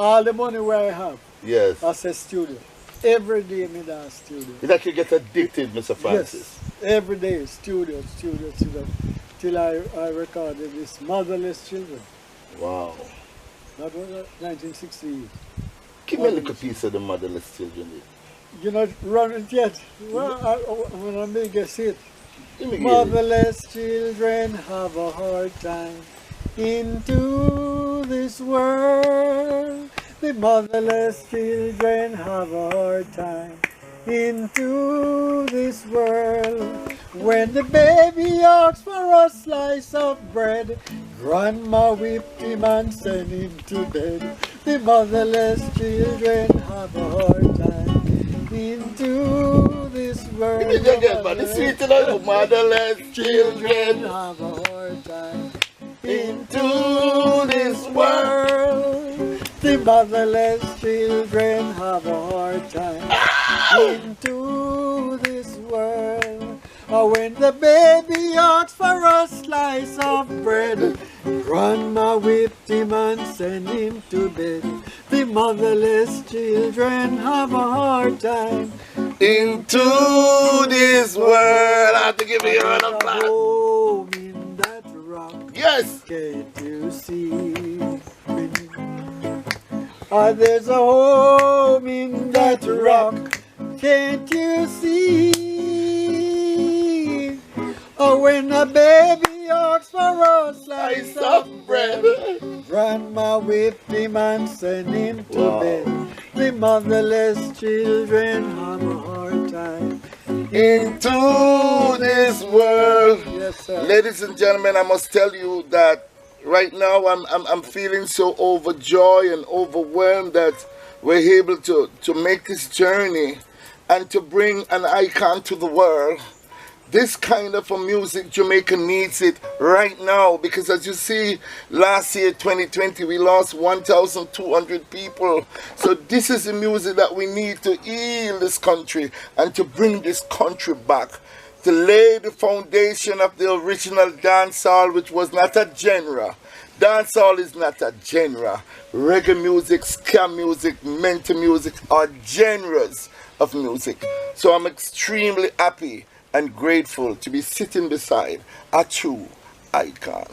All the money where I have, Yes. I say studio. Every day me dance studio. It actually get addicted, Mr. Francis. Yes, every day studio. Till I recorded this Motherless Children. Wow. That was 1968. Give me a little piece of the motherless children. You not run it yet? Well, when I make a hit. Let me get it. Motherless children have a hard time into this world. The motherless children have a hard time into this world. When the baby asks for a slice of bread, grandma whipped him and sent him to bed. The motherless children have a hard time into this world. Give me again, man. The sweet little motherless children have a hard time into this world. The motherless children have a hard time into this world. When the baby asks for a slice of bread, grandma whipped him and sent him to bed. The motherless children have a hard time into this world. I have to give you another applause. home in that rock. Yes. Can't you see? There's a home in that rock. Can't you see? When a baby asks for a slice of bread, grandma whipped him and sent him to bed. The motherless children have a hard time Into this world. Yes, sir. Ladies and gentlemen, I must tell you that right now I'm feeling so overjoyed and overwhelmed that we're able to make this journey and to bring an icon to the world. This kind of a music, Jamaica needs it right now, because as you see, last year, 2020, we lost 1,200 people. So this is the music that we need to heal this country and to bring this country back, to lay the foundation of the original dancehall, which was not a genre. Dancehall is not a genre. Reggae music, ska music, mental music are genres of music. So I'm extremely happy and grateful to be sitting beside a true icon.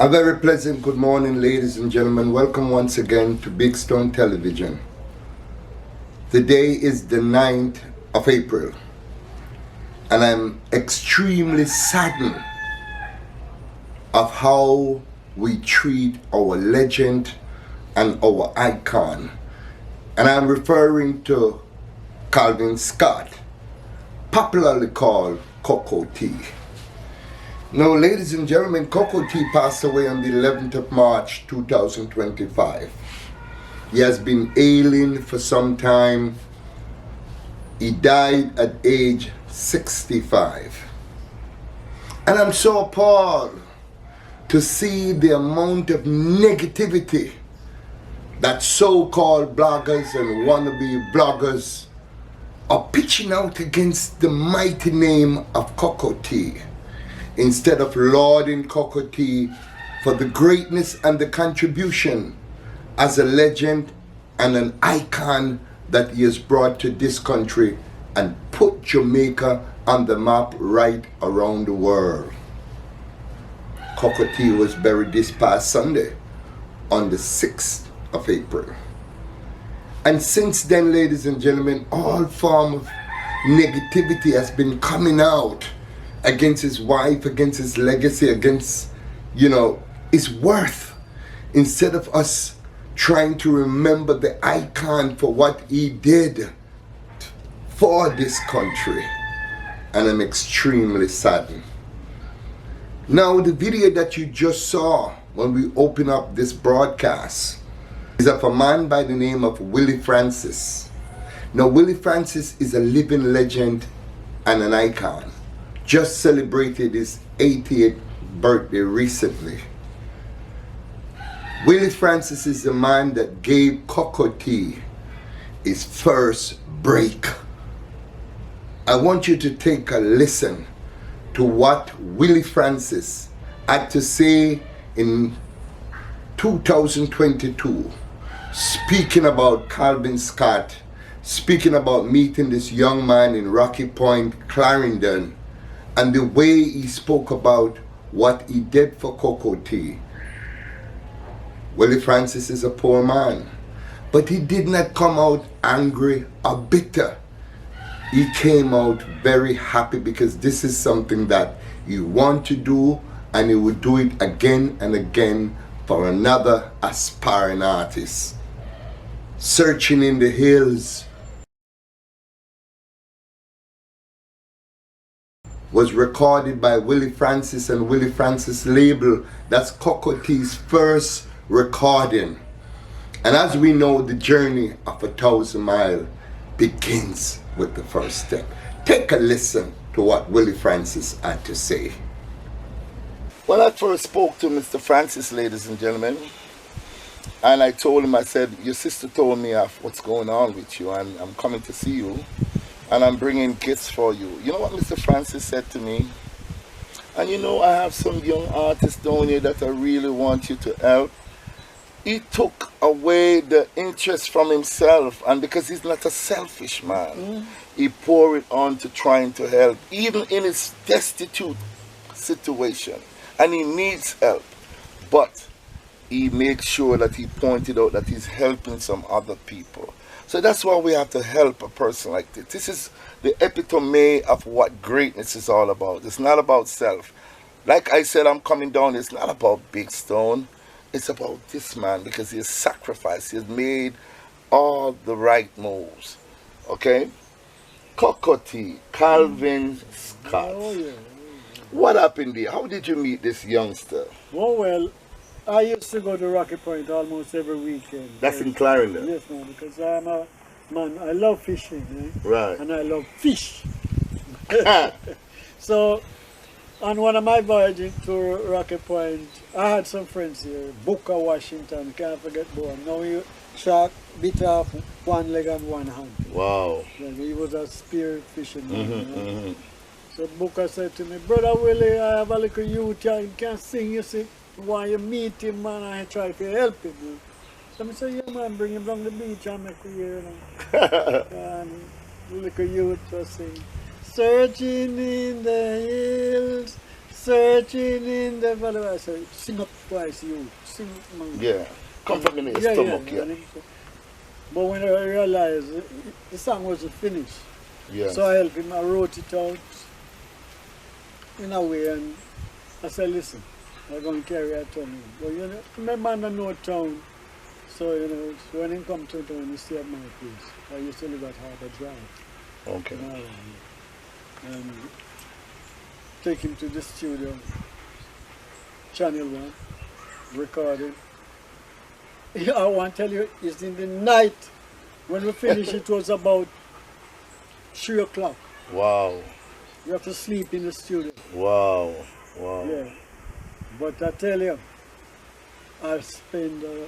A very pleasant good morning, ladies and gentlemen. Welcome once again to Big Stone Television. The day is the 9th of April, and I'm extremely saddened of how we treat our legend and our icon. And I'm referring to Calvin Scott, popularly called Cocoa T. Now, ladies and gentlemen, Cocoa T passed away on the 11th of March 2025. He has been ailing for some time. He died at age 65. And I'm so appalled to see the amount of negativity that so-called bloggers and wannabe bloggers are pitching out against the mighty name of Cocoa T, instead of lauding Cocoa T for the greatness and the contribution as a legend and an icon that he has brought to this country and put Jamaica on the map right around the world. Cocoa T was buried this past Sunday on the 6th of April. And since then, ladies and gentlemen, all form of negativity has been coming out against his wife, against his legacy, against, his worth, instead of us trying to remember the icon for what he did for this country. And I'm extremely saddened. Now, the video that you just saw when we open up this broadcast is of a man by the name of Willie Francis. Now, Willie Francis is a living legend and an icon. Just celebrated his 80th birthday recently. Willie Francis is the man that gave Cocoa T his first break. I want you to take a listen to what Willie Francis had to say in 2022, speaking about Calvin Scott, speaking about meeting this young man in Rocky Point, Clarendon, and the way he spoke about what he did for Cocoa Tea. Willie Francis is a poor man, but he did not come out angry or bitter. He came out very happy because this is something that he want to do, and he would do it again and again for another aspiring artist. Searching in the Hills was recorded by Willie Francis and Willie Francis label. That's Cocoa Tea's first recording. And as we know, the journey of 1,000 miles begins with the first step. Take a listen to what Willie Francis had to say. When I first spoke to Mr. Francis, ladies and gentlemen, and I told him, I said, your sister told me of what's going on with you, and I'm coming to see you, and I'm bringing gifts for you. You know what Mr. Francis said to me? And you know, I have some young artists down here that I really want you to help. He took away the interest from himself, and because he's not a selfish man, he poured it on to trying to help, even in his destitute situation, and he needs help. But he makes sure that he pointed out that he's helping some other people. So that's why we have to help a person like this. This is the epitome of what greatness is all about. It's not about self. Like I said, I'm coming down, it's not about Big Stone. It's about this man, because he has sacrificed. He has made all the right moves. Okay? Cocoa Tea, Calvin Scott. Oh, yeah. What happened there? How did you meet this youngster? Oh, well, I used to go to Rocky Point almost every weekend. That's in Clarendon? Yes, man, because I'm a man, I love fishing, eh? Right. And I love fish. So, on one of my voyages to Rocky Point, I had some friends here, Booker Washington, can't forget Bowen. Now he shark bit off one leg and one hand. Wow. And he was a spear fishing man. You know? So Booker said to me, Brother Willie, I have a little youth here, he can't sing, you see. Why you meet him, man, I try to help him. You know? So I said, yeah, man, bring him down the beach and make a hear. You know? And the little youth was singing. Searching in the hills, searching in the valley. I said, sing up twice, you. Sing, man. Yeah. Come from in his stomach, yeah. But when I realized the song wasn't finished, Yeah. so I helped him, I wrote it out in a way, and I said, listen, I'm going to carry it on him. But you know, my man don't know town, so you know, so when he come to town, he stay at my place. I used to live at Harbour Drive. Okay. And take him to the studio, Channel 1, recording. I want to tell you, it's in the night. When we finished, it was about 3 o'clock. Wow. You have to sleep in the studio. Wow. Wow. Yeah. But I tell you, I spend a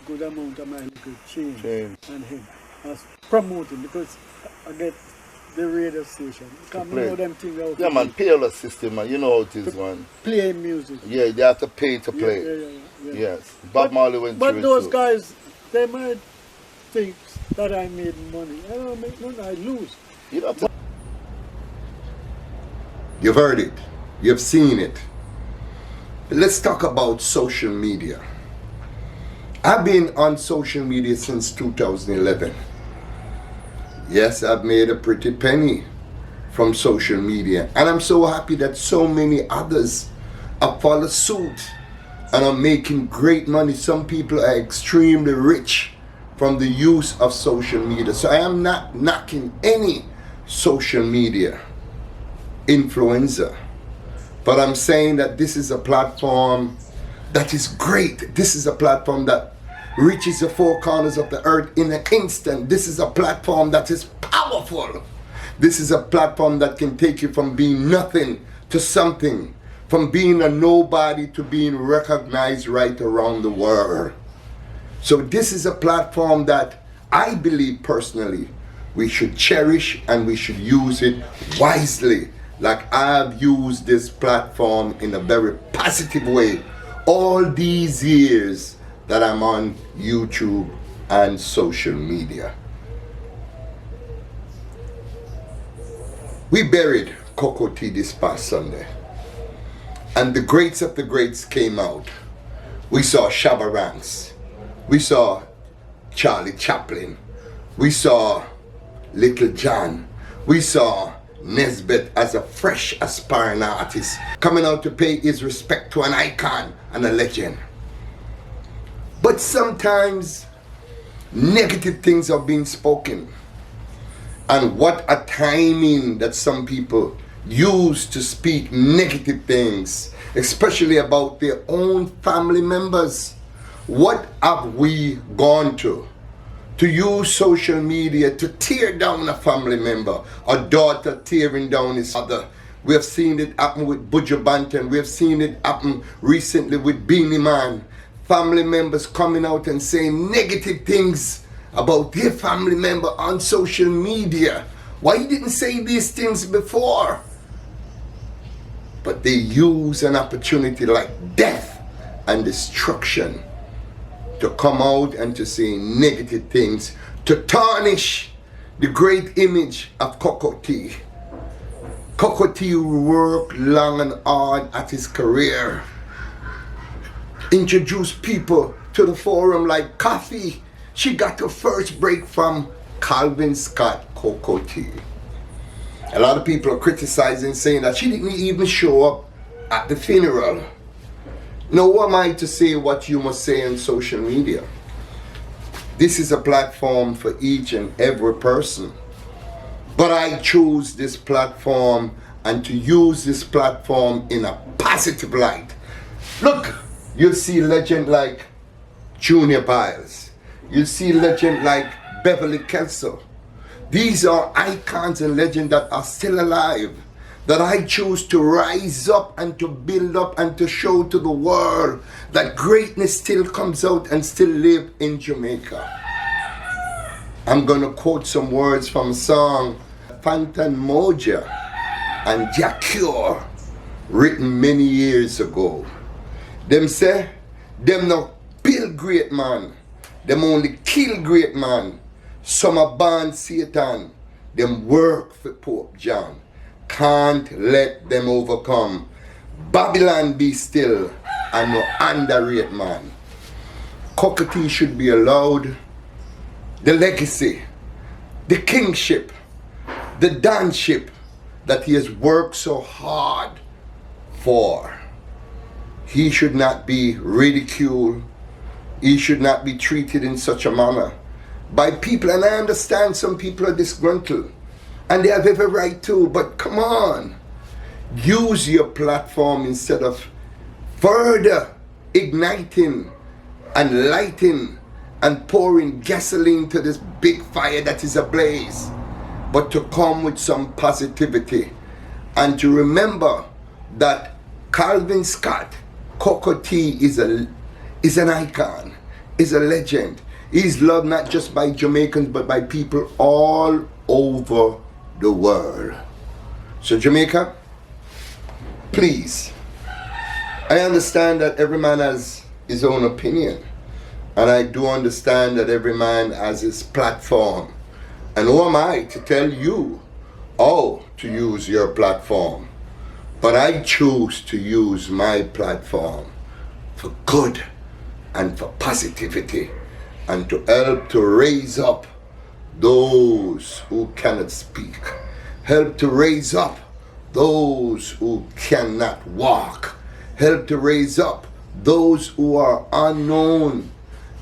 good amount of my little change on him. I was promoting because I get the radio station. Because you know them things out. Yeah, man, payola system, man. You know how it is, man. Play music. Yeah, they have to pay to play. Yeah. Yes. Bob Marley went through it. But those too. guys, they might think that I made money. I don't make money, I lose. You don't have to. You've heard it. You've seen it. Let's talk about social media. I've been on social media since 2011. Yes, I've made a pretty penny from social media, and I'm so happy that so many others have followed suit and are making great money. Some people are extremely rich from the use of social media. So I am not knocking any social media influencer, but I'm saying that this is a platform that is great. This is a platform that reaches the four corners of the earth in an instant. This is a platform that is powerful. This is a platform that can take you from being nothing to something, from being a nobody to being recognized right around the world. So this is a platform that I believe personally we should cherish, and we should use it wisely. like I've used this platform in a very positive way all these years that I'm on YouTube and social media. We buried Cocoa Tea this past Sunday, and the greats of the greats came out. We saw Shabba Ranks, we saw Charlie Chaplin, we saw Little John, we saw Nesbitt as a fresh aspiring artist coming out to pay his respect to an icon and a legend. But sometimes negative things are being spoken, and what a timing that some people use to speak negative things, especially about their own family members. What have we gone to use social media to tear down a family member, a daughter tearing down his father? We have seen it happen with Buju Banton. We have seen it happen recently with Beenie Man. Family members coming out and saying negative things about their family member on social media. Why you didn't say these things before? But they use an opportunity like death and destruction to come out and to say negative things, to tarnish the great image of Cocoa Tea. Cocoa Tea worked long and hard at his career. Introduced people to the forum like coffee. She got her first break from Calvin Scott Cocoa Tea. A lot of people are criticizing, saying that she didn't even show up at the funeral. Now, who am I to say what you must say on social media? This is a platform for each and every person. But I choose this platform and to use this platform in a positive light. Look, you'll see legend like Junior Biles. You'll see legend like Beverly Kelso. These are icons and legends that are still alive, that I choose to rise up and to build up and to show to the world that greatness still comes out and still live in Jamaica. I'm gonna quote some words from a song, Fantan Mojah and Jah Cure, written many years ago. Them say, them no build great man, them only kill great man. Some are born Satan, them work for Pope John. Can't let them overcome. Babylon be still and no underrate man. Cocoa Tea should be allowed the legacy, the kingship, the danship that he has worked so hard for. He should not be ridiculed. He should not be treated in such a manner by people. And I understand some people are disgruntled, and they have every right to, but come on. Use your platform instead of further igniting and lighting and pouring gasoline to this big fire that is ablaze, but to come with some positivity and to remember that Calvin Scott, Cocoa Tea is an icon, is a legend. He's loved not just by Jamaicans but by people all over the world. So Jamaica, please, I understand that every man has his own opinion, and I do understand that every man has his platform. And who am I to tell you how to use your platform? But I choose to use my platform for good and for positivity, and to help to raise up those who cannot speak, help to raise up those who cannot walk, help to raise up those who are unknown,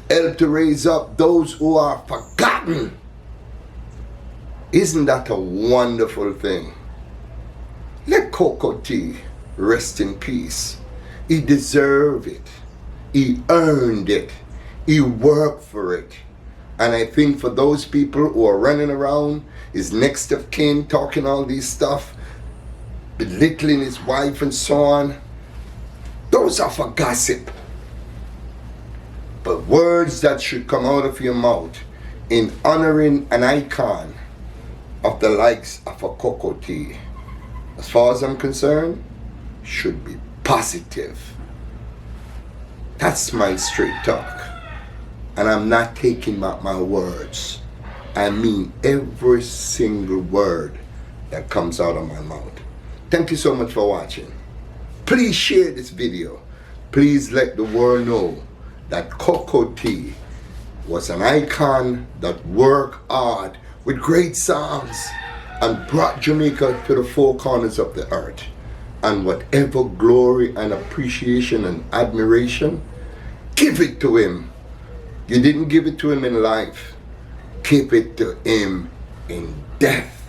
help to raise up those who are forgotten. Isn't that a wonderful thing? Let Cocoa Tea rest in peace. He deserved it. He earned it. He worked for it. And I think for those people who are running around, his next of kin, talking all these stuff, belittling his wife and so on, those are for gossip. But words that should come out of your mouth in honoring an icon of the likes of a Cocoa Tea, as far as I'm concerned, should be positive. That's my straight talk. And I'm not taking back my words. I mean every single word that comes out of my mouth. Thank you so much for watching. Please share this video. Please let the world know that Cocoa Tea was an icon that worked hard with great songs and brought Jamaica to the four corners of the earth. And whatever glory and appreciation and admiration, give it to him. You didn't give it to him in life. Give it to him in death.